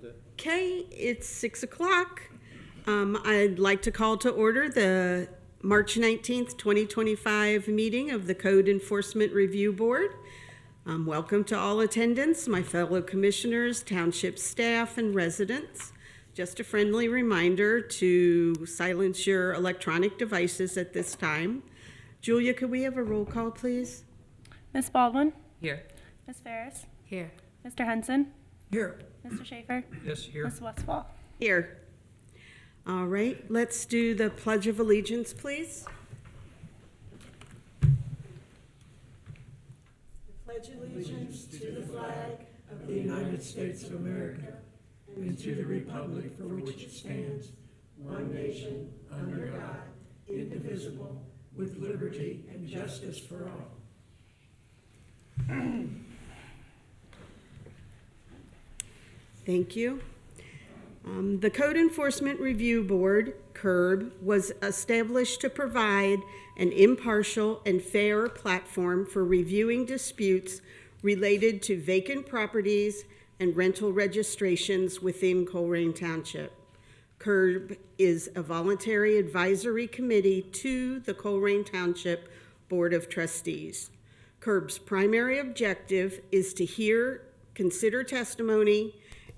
Okay, it's 6 o'clock. I'd like to call to order the March 19th, 2025 meeting of the Code Enforcement Review Board. Welcome to all attendants, my fellow commissioners, township staff, and residents. Just a friendly reminder to silence your electronic devices at this time. Julia, could we have a roll call, please? Ms. Baldwin? Here. Ms. Ferris? Here. Mr. Henson? Here. Mr. Schaefer? Yes, here. Ms. Westfall? Here. All right, let's do the Pledge of Allegiance, please. Pledge allegiance to the flag of the United States of America and to the republic for which it stands, one nation, under God, indivisible, with liberty and justice for all. Thank you. The Code Enforcement Review Board, CERB, was established to provide an impartial and fair platform for reviewing disputes related to vacant properties and rental registrations within Colerain Township. CERB is a voluntary advisory committee to the Colerain Township Board of Trustees. CERB's primary objective is to hear, consider testimony,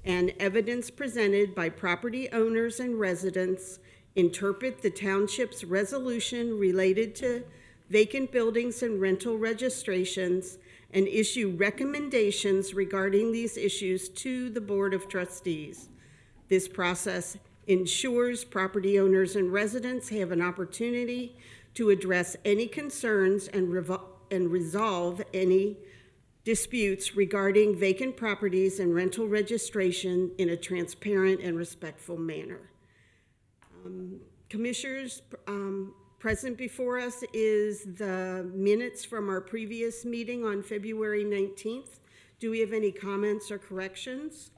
and evidence presented by property owners and residents, interpret the township's resolution related to vacant buildings and rental registrations, and issue recommendations regarding these issues to the Board of Trustees. This process ensures property owners and residents have an opportunity to address any concerns and resolve any disputes regarding vacant properties and rental registration in a transparent and respectful manner. Commissioners, present before us is the minutes from our previous meeting on February 19th. Do we have any comments or corrections?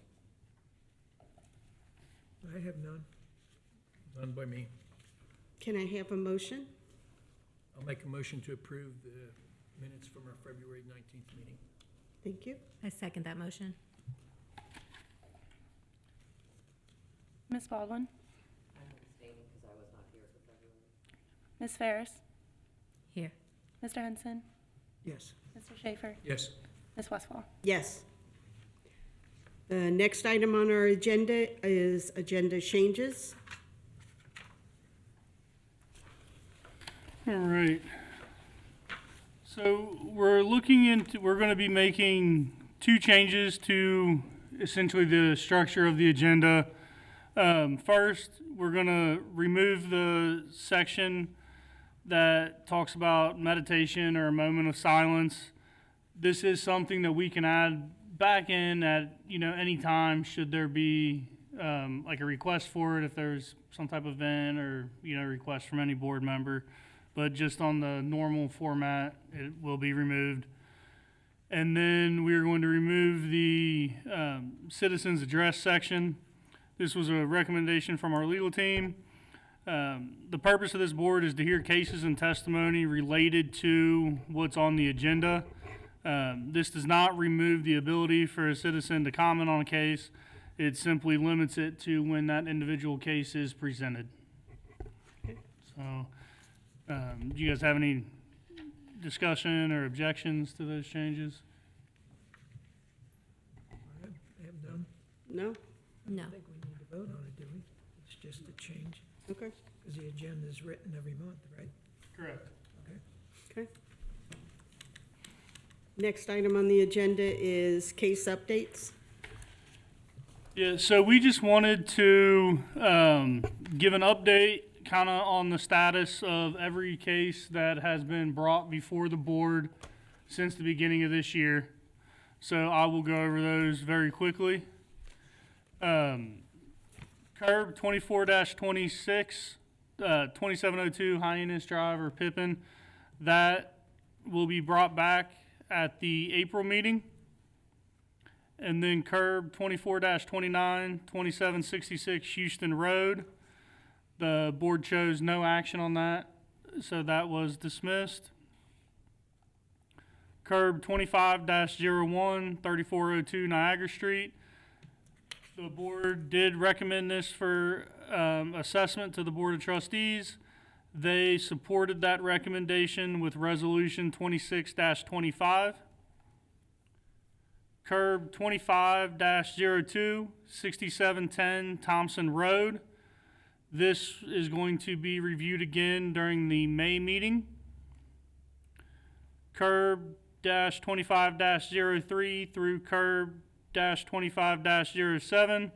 I have none. None by me. Can I have a motion? I'll make a motion to approve the minutes from our February 19th meeting. Thank you. I second that motion. Ms. Baldwin? I'm abstaining because I was not here for February. Ms. Ferris? Here. Mr. Henson? Yes. Mr. Schaefer? Yes. Ms. Westfall? Yes. The next item on our agenda is agenda changes. All right. So we're going to be making two changes to essentially the structure of the agenda. First, we're going to remove the section that talks about meditation or a moment of silence. This is something that we can add back in at any time should there be like a request for it, if there's some type of event or request from any board member. But just on the normal format, it will be removed. And then we are going to remove the citizens address section. This was a recommendation from our legal team. The purpose of this board is to hear cases and testimony related to what's on the agenda. This does not remove the ability for a citizen to comment on a case. It simply limits it to when that individual case is presented. So, do you guys have any discussion or objections to those changes? I have none. No? No. I think we need to vote on it, do we? It's just a change, Okay. because the agenda is written every month, right? Correct. Okay. Next item on the agenda is case updates. Yeah, so we just wanted to give an update kind of on the status of every case that has been brought before the board since the beginning of this year. So I will go over those very quickly. Curb 24-26, 2702 Hyannis Drive or Pippin, that will be brought back at the April meeting. And then curb 24-29, 2766 Houston Road. The board chose no action on that, so that was dismissed. Curb 25-01, 3402 Niagara Street. The board did recommend this for assessment to the Board of Trustees. They supported that recommendation with Resolution 26-25. Curb 25-02, 6710 Thompson Road. This is going to be reviewed again during the May meeting. Curb -25-03 through curb -25-07.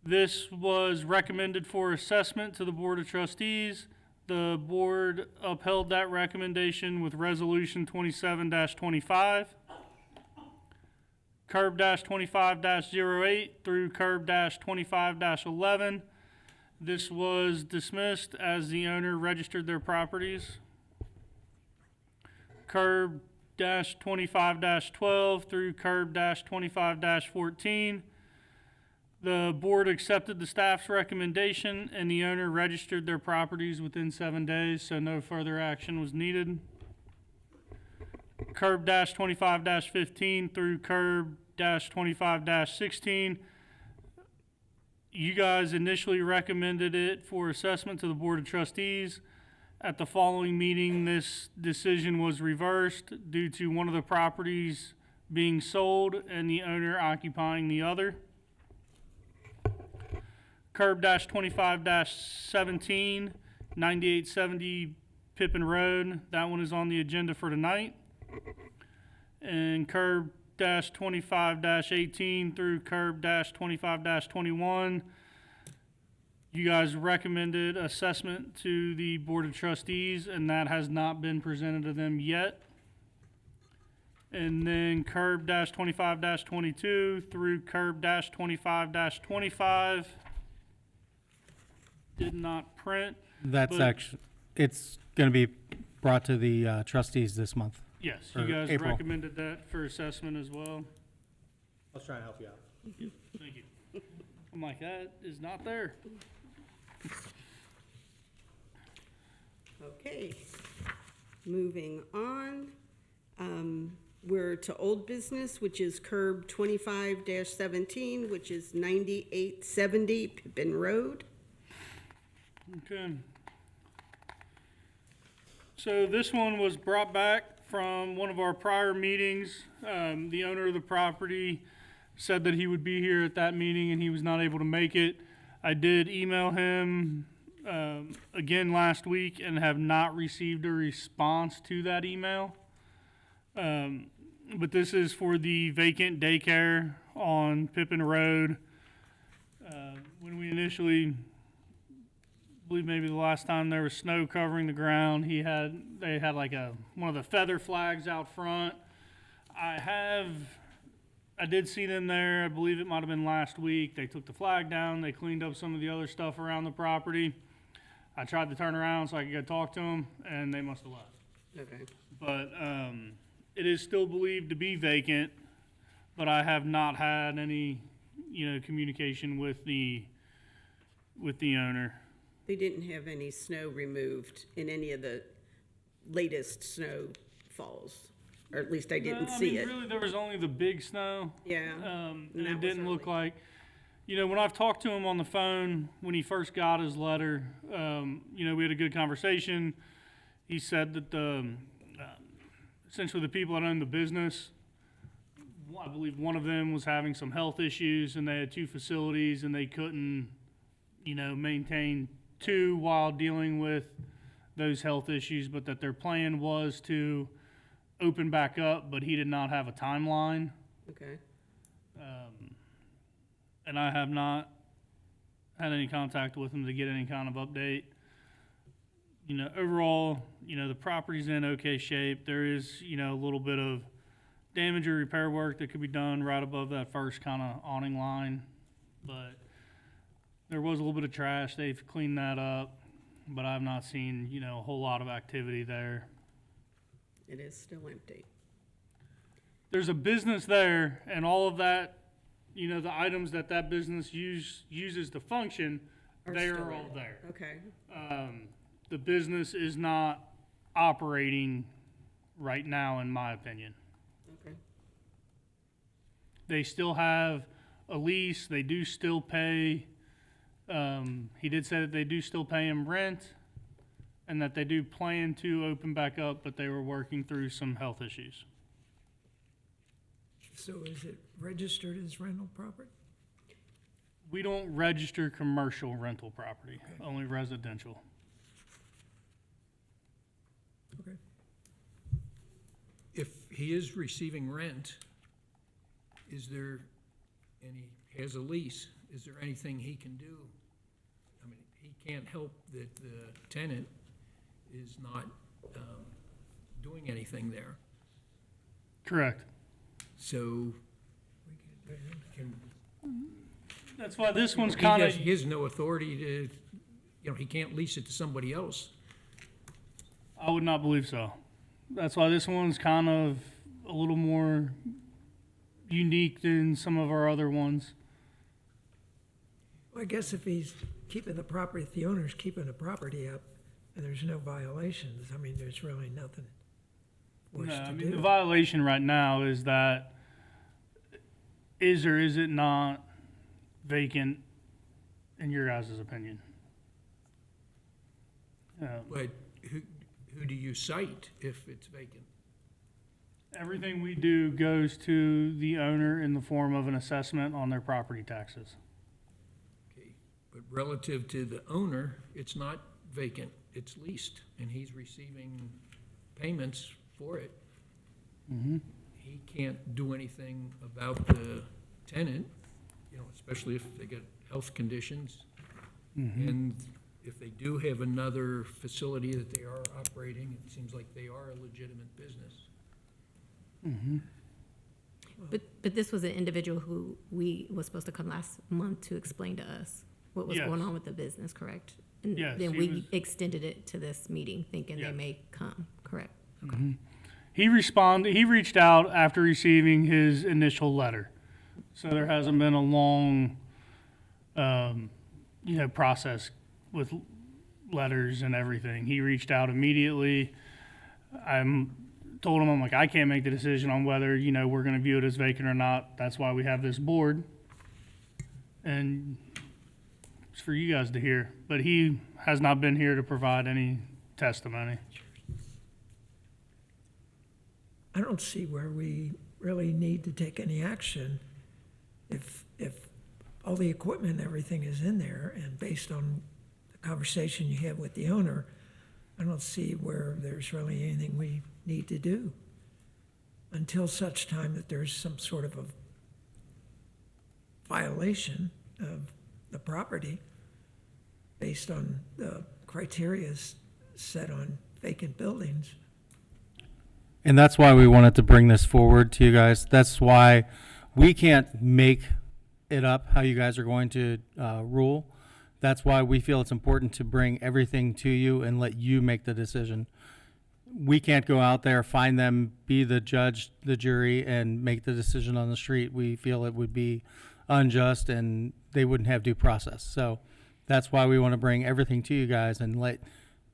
This was recommended for assessment to the Board of Trustees. The board upheld that recommendation with Resolution 27-25. Curb -25-08 through curb -25-11. This was dismissed as the owner registered their properties. Curb -25-12 through curb -25-14. The board accepted the staff's recommendation and the owner registered their properties within 7 days, so no further action was needed. Curb -25-15 through curb -25-16. You guys initially recommended it for assessment to the Board of Trustees. At the following meeting, this decision was reversed due to one of the properties being sold and the owner occupying the other. Curb -25-17, 9870 Pippin Road. That one is on the agenda for tonight. And curb -25-18 through curb -25-21. You guys recommended assessment to the Board of Trustees, and that has not been presented to them yet. And then curb -25-22 through curb -25-25 did not print. That's But- actually, it's going to be brought to the trustees this month. Yes, Or you guys April. recommended that for assessment as well. Let's try and help you out. Thank you. I'm like, that is not there. Okay, moving on. We're to old business, which is curb 25-17, which is 9870 Pippin Road. Okay. So this one was brought back from one of our prior meetings. The owner of the property said that he would be here at that meeting and he was not able to make it. I did email him again last week and have not received a response to that email. But this is for the vacant daycare on Pippin Road. When we initially, I believe maybe the last time there was snow covering the ground, they had like one of the feather flags out front. I did see them there. I believe it might have been last week. They took the flag down. They cleaned up some of the other stuff around the property. I tried to turn around so I could go talk to them, and they must have left. Okay. But it is still believed to be vacant, but I have not had any, communication with the owner. They didn't have any snow removed in any of the latest snowfalls, or at least I didn't see it. Really, there was only the big snow. Yeah. And that it was didn't look early. like, when I've talked to him on the phone, when he first got his letter, we had a good conversation. He said that essentially the people that own the business, I believe one of them was having some health issues and they had two facilities and they couldn't, maintain two while dealing with those health issues, but that their plan was to open back up, but he did not have a timeline. Okay. And I have not had any contact with him to get any kind of update. Overall, the property's in okay shape. There is, a little bit of damage or repair work that could be done right above that first kind of awning line. But there was a little bit of trash. They've cleaned that up, but I've not seen, a whole lot of activity there. It is still empty. There's a business there, and all of that, the items that business uses to function, they still are all in. there. Okay. The business is not operating right now, in my opinion. Okay. They still have a lease. They do still pay, he did say that they do still pay him rent and that they do plan to open back up, but they were working through some health issues. So is it registered as rental property? We don't register commercial rental property, only residential. Okay. If he is receiving rent, is there, and he has a lease, is there anything he can do? I mean, he can't help that the tenant is not doing anything there. Correct. So can, That's why this one's he kind of, has no authority to, he can't lease it to somebody else. I would not believe so. That's why this one's kind of a little more unique than some of our other ones. Well, I guess if he's keeping the property, if the owner's keeping the property up and there's no violations, I mean, there's really nothing for No, us I to mean, the do. violation right now is that is or is it not vacant in your guys' opinion? But who do you cite if it's vacant? Everything we do goes to the owner in the form of an assessment on their property taxes. Okay, but relative to the owner, it's not vacant, it's leased, and he's receiving payments for it. He can't do anything about the tenant, especially if they get health conditions. And if they do have another facility that they are operating, it seems like they are a legitimate business. But this was an individual who was supposed to come last month to explain to us what was Yes. going on with the business, correct? And Yes, then he we was- extended it to this meeting, thinking they Yes. may come, correct? He reached out after receiving his initial letter. So there hasn't been a long, process with letters and everything. He reached out immediately. Told him, I'm like, I can't make the decision on whether, we're gonna view it as vacant or not. That's why we have this board. And it's for you guys to hear, but he has not been here to provide any testimony. I don't see where we really need to take any action if all the equipment and everything is in there, and based on the conversation you had with the owner, I don't see where there's really anything we need to do until such time that there's some sort of a violation of the property based on the criteria set on vacant buildings. And that's why we wanted to bring this forward to you guys. That's why we can't make it up how you guys are going to rule. That's why we feel it's important to bring everything to you and let you make the decision. We can't go out there, find them, be the judge, the jury, and make the decision on the street. We feel it would be unjust and they wouldn't have due process. So that's why we want to bring everything to you guys and let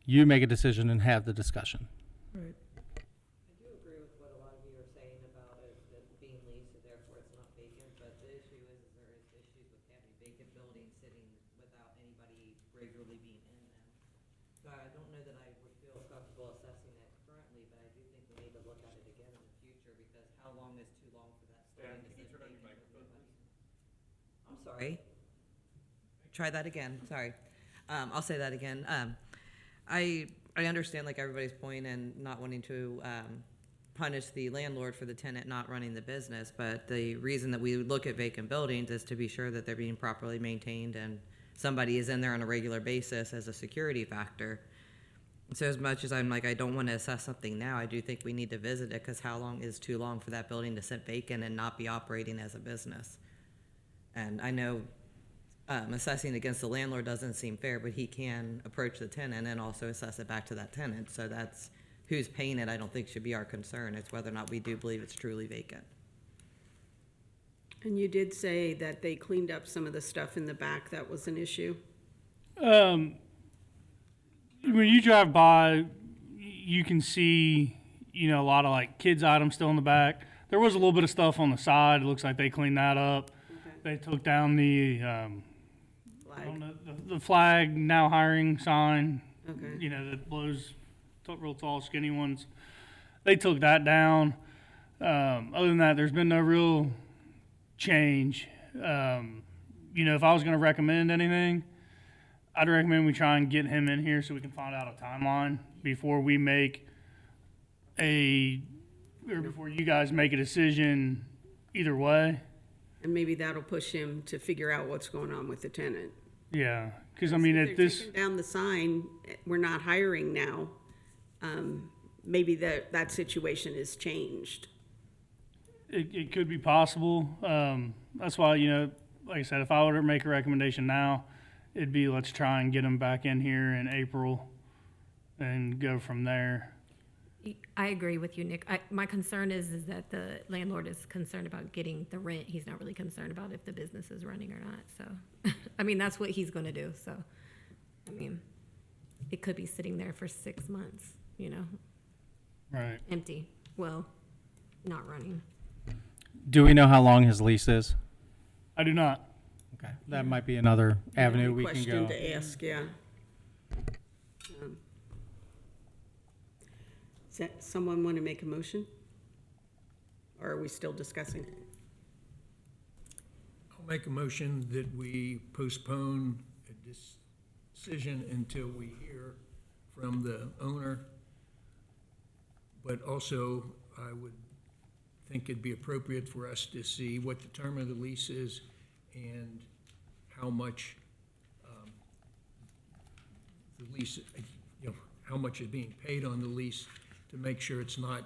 you make a decision and have the discussion. Right. I do agree with what a lot of you are saying about it, that being leased, and therefore it's not vacant, but the issue is there is issues with having vacant buildings sitting without anybody regularly being in them. So I don't know that I would feel comfortable assessing it currently, but I do think we need to look at it again in the future, because how long is too long for that building to sit vacant with nobody? I'm sorry. Try that again, sorry. I'll say that again. I understand like everybody's point and not wanting to punish the landlord for the tenant not running the business, but the reason that we look at vacant buildings is to be sure that they're being properly maintained and somebody is in there on a regular basis as a security factor. So as much as I'm like, I don't want to assess something now, I do think we need to visit it, because how long is too long for that building to sit vacant and not be operating as a business? And I know assessing against the landlord doesn't seem fair, but he can approach the tenant and also assess it back to that tenant. So that's who's paying it, I don't think should be our concern. It's whether or not we do believe it's truly vacant. And you did say that they cleaned up some of the stuff in the back that was an issue. When you drive by, you can see, a lot of like kids' items still in the back. There was a little bit of stuff on the side. It looks like they cleaned that up. They took down the, I Flag. don't know, the flag now hiring sign, Okay. you know, that blows real tall, skinny ones. They took that down. Other than that, there's been no real change. You know, if I was going to recommend anything, I'd recommend we try and get him in here so we can find out a timeline before we make before you guys make a decision either way. And maybe that'll push him to figure out what's going on with the tenant. Yeah, because I mean, If at they're this, taking down the sign, we're not hiring now, maybe that situation is changed. it could be possible. That's why, you know, like I said, if I were to make a recommendation now, it'd be let's try and get him back in here in April and go from there. I agree with you, Nick. My concern is that the landlord is concerned about getting the rent. He's not really concerned about if the business is running or not, so. I mean, that's what he's gonna do, so. I mean, it could be sitting there for 6 months, you know, Right. empty, well, not running. Do we know how long his lease is? I do not. Okay, that might be another avenue Good we can question go. to ask, yeah. Does that, someone want to make a motion? Or are we still discussing? I'll make a motion that we postpone a decision until we hear from the owner. But also, I would think it'd be appropriate for us to see what the term of the lease is and how much the lease, you know, how much is being paid on the lease to make sure it's not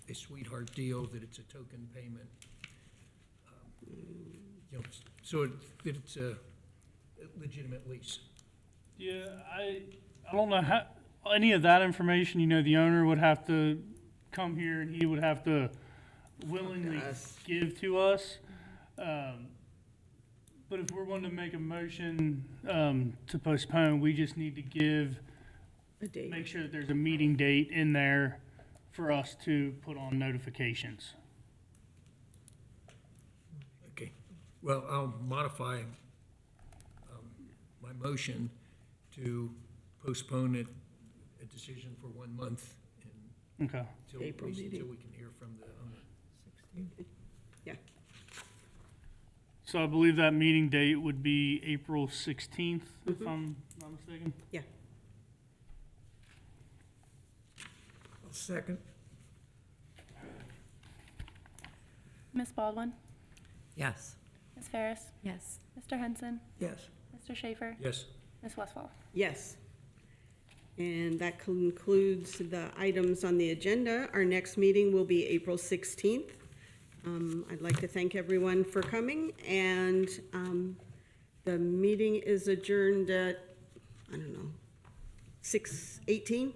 a sweetheart deal, that it's a token payment. You know, so that it's a legitimate lease. Yeah, I don't know how, any of that information, you know, the owner would have to come here and he would have to willingly Us. give to us. But if we're wanting to make a motion, to postpone, we just need to give, A date. make sure that there's a meeting date in there for us to put on notifications. Okay, well, I'll modify my motion to postpone it, a decision for 1 month Okay. until, April meeting. until we can hear from the owner. Yeah, So I believe that meeting date would be April 16th, if I'm not mistaken. yeah. I'll second. Ms. Baldwin, Yes. Ms. Ferris, Yes. Mr. Henson, Yes. Mr. Schaefer, Yes, Ms. Westfall. Yes. And that concludes the items on the agenda. Our next meeting will be April 16th. I'd like to thank everyone for coming, and the meeting is adjourned at, I don't know, 6:18?